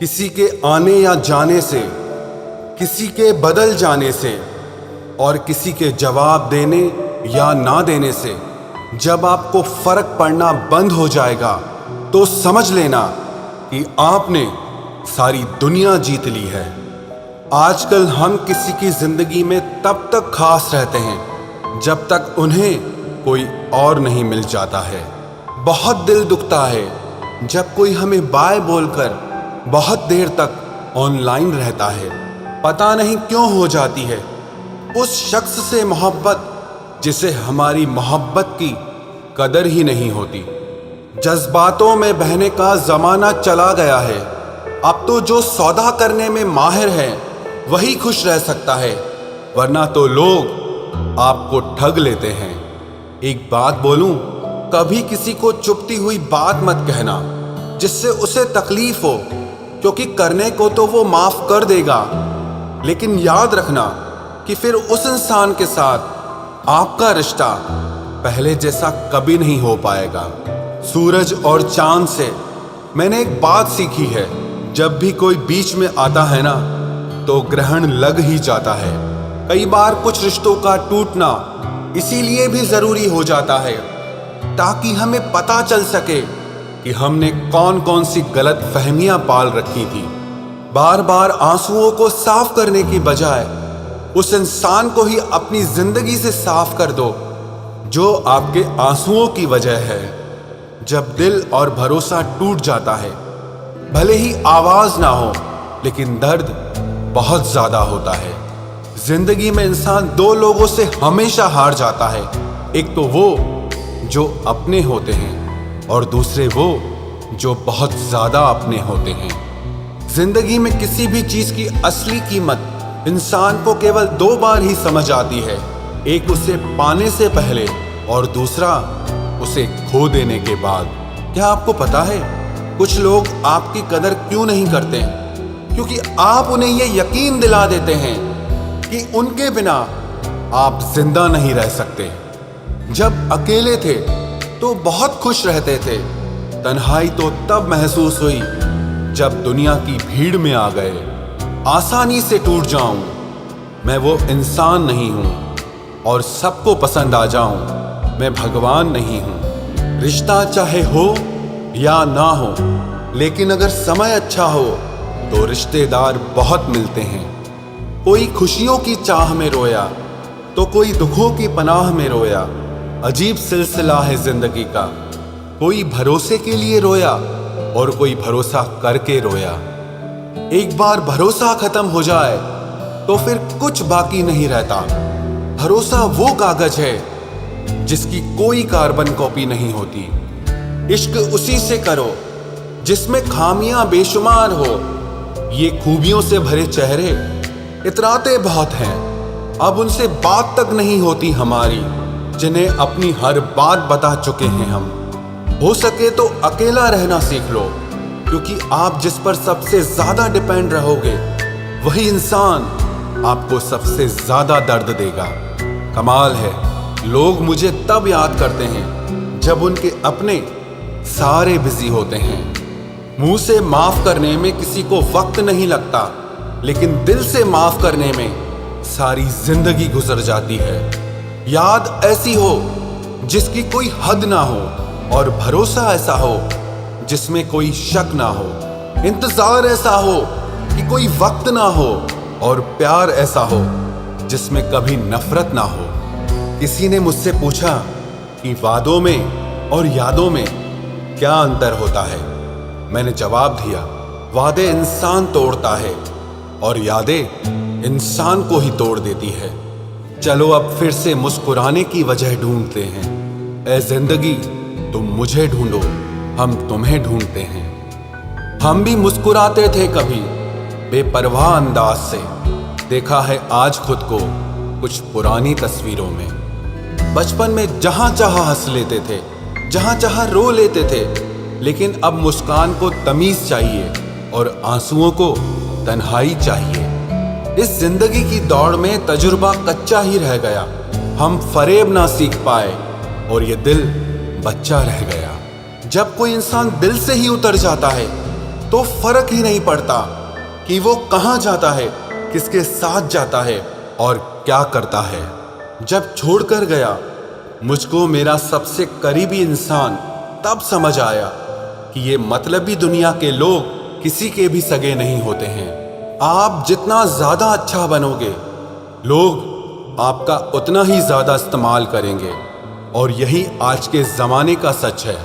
किसी के आने या जाने से, किसी के बदल जाने से और किसी के जवाब देने या ना देने से जब आपको फर्क पड़ना बंद हो जाएगा तो समझ लेना कि आपने सारी दुनिया जीत ली है। आजकल हम किसी की जिंदगी में तब तक खास रहते हैं जब तक उन्हें कोई और नहीं मिल जाता है। बहुत दिल दुखता है जब कोई हमें बाय बोलकर बहुत देर तक ऑनलाइन रहता है। पता नहीं क्यों हो जाती है उस शख्स से मोहब्बत जिसे हमारी मोहब्बत की कदर ही नहीं होती। जज्बातों में बहने का जमाना चला गया है। अब तो जो सौदा करने में माहिर है वही खुश रह सकता है, वरना तो लोग आपको ठग लेते हैं। एक बात बोलूं, कभी किसी को चुभती हुई बात मत कहना जिससे उसे तकलीफ हो, क्योंकि करने को तो वो माफ कर देगा, लेकिन याद रखना कि फिर उस इंसान के साथ आपका रिश्ता पहले जैसा कभी नहीं हो पाएगा। सूरज और चांद से मैंने एक बात सीखी है, जब भी कोई बीच में आता है ना तो ग्रहण लग ही जाता है। कई बार कुछ रिश्तों का टूटना इसीलिए भी जरूरी हो जाता है ताकि हमें पता चल सके कि हमने कौन कौन सी गलत फहमियां पाल रखी थी। बार बार आंसुओं को साफ करने की बजाय उस इंसान को ही अपनी जिंदगी से साफ कर दो जो आपके आंसुओं की वजह है। जब दिल और भरोसा टूट जाता है, भले ही आवाज ना हो लेकिन दर्द बहुत ज्यादा होता है। जिंदगी में इंसान दो लोगों से हमेशा हार जाता है, एक तो वो जो अपने होते हैं और दूसरे वो जो बहुत ज्यादा अपने होते हैं। जिंदगी में किसी भी चीज की असली कीमत इंसान को केवल दो बार ही समझ आती है, एक उसे पाने से पहले और दूसरा उसे खो देने के बाद। क्या आपको पता है कुछ लोग आपकी कदर क्यों नहीं करते? क्योंकि आप उन्हें ये यकीन दिला देते हैं कि उनके बिना आप जिंदा नहीं रह सकते। जब अकेले थे तो बहुत खुश रहते थे, तन्हाई तो तब महसूस हुई जब दुनिया की भीड़ में आ गए। आसानी से टूट जाऊं, मैं वो इंसान नहीं हूं, और सबको पसंद आ जाऊं, मैं भगवान नहीं हूं। रिश्ता चाहे हो या ना हो, लेकिन अगर समय अच्छा हो तो रिश्तेदार बहुत मिलते हैं। कोई खुशियों की चाह में रोया तो कोई दुखों की पनाह में रोया। अजीब सिलसिला है जिंदगी का, कोई भरोसे के लिए रोया और कोई भरोसा करके रोया। एक बार भरोसा खत्म हो जाए तो फिर कुछ बाकी नहीं रहता। भरोसा वो कागज है जिसकी कोई कार्बन कॉपी नहीं होती। इश्क उसी से करो जिसमें खामियां बेशुमार हो। ये खूबियों से भरे चेहरे इतराते बहुत हैं, अब उनसे बात तक नहीं होती हमारी, जिन्हें अपनी हर बात बता चुके हैं हम। हो सके तो अकेला रहना सीख लो, क्योंकि आप जिस पर सबसे ज्यादा डिपेंड रहोगे वही इंसान आपको सबसे ज्यादा दर्द देगा। कमाल है, लोग मुझे तब याद करते हैं जब उनके अपने सारे बिजी होते हैं। मुंह से माफ करने में किसी को वक्त नहीं लगता, लेकिन दिल से माफ करने में सारी जिंदगी गुजर जाती है। याद ऐसी हो जिसकी कोई हद ना हो, और भरोसा ऐसा हो जिसमें कोई शक ना हो। इंतजार ऐसा हो कि कोई वक्त ना हो, और प्यार ऐसा हो जिसमें कभी नफरत ना हो। किसी ने मुझसे पूछा कि वादों में और यादों में क्या अंतर होता है। मैंने जवाब दिया, वादे इंसान तोड़ता है और यादें इंसान को ही तोड़ देती है। चलो अब फिर से मुस्कुराने की वजह ढूंढते हैं। ऐ जिंदगी तुम मुझे ढूंढो, हम तुम्हें ढूंढते हैं। हम भी मुस्कुराते थे कभी बेपरवाह अंदाज से, देखा है आज खुद को कुछ पुरानी तस्वीरों में। बचपन में जहां चाहा हंस लेते थे, जहां चाहा रो लेते थे, लेकिन अब मुस्कान को तमीज चाहिए और आंसुओं को तन्हाई चाहिए। इस जिंदगी की दौड़ में तजुर्बा कच्चा ही रह गया, हम फरेब ना सीख पाए और ये दिल बच्चा रह गया। जब कोई इंसान दिल से ही उतर जाता है تو فرق ہی نہیں پڑتا کہ وہ کہاں جاتا ہے، کس کے ساتھ جاتا ہے اور کیا کرتا ہے۔ جب چھوڑ کر گیا مجھ کو میرا سب سے قریبی انسان، تب سمجھ آیا کہ یہ مطلبی دنیا کے لوگ کسی کے بھی سگے نہیں ہوتے ہیں۔ آپ جتنا زیادہ اچھا بنو گے، لوگ آپ کا اتنا ہی زیادہ استعمال کریں گے، اور یہی آج کے زمانے کا سچ ہے۔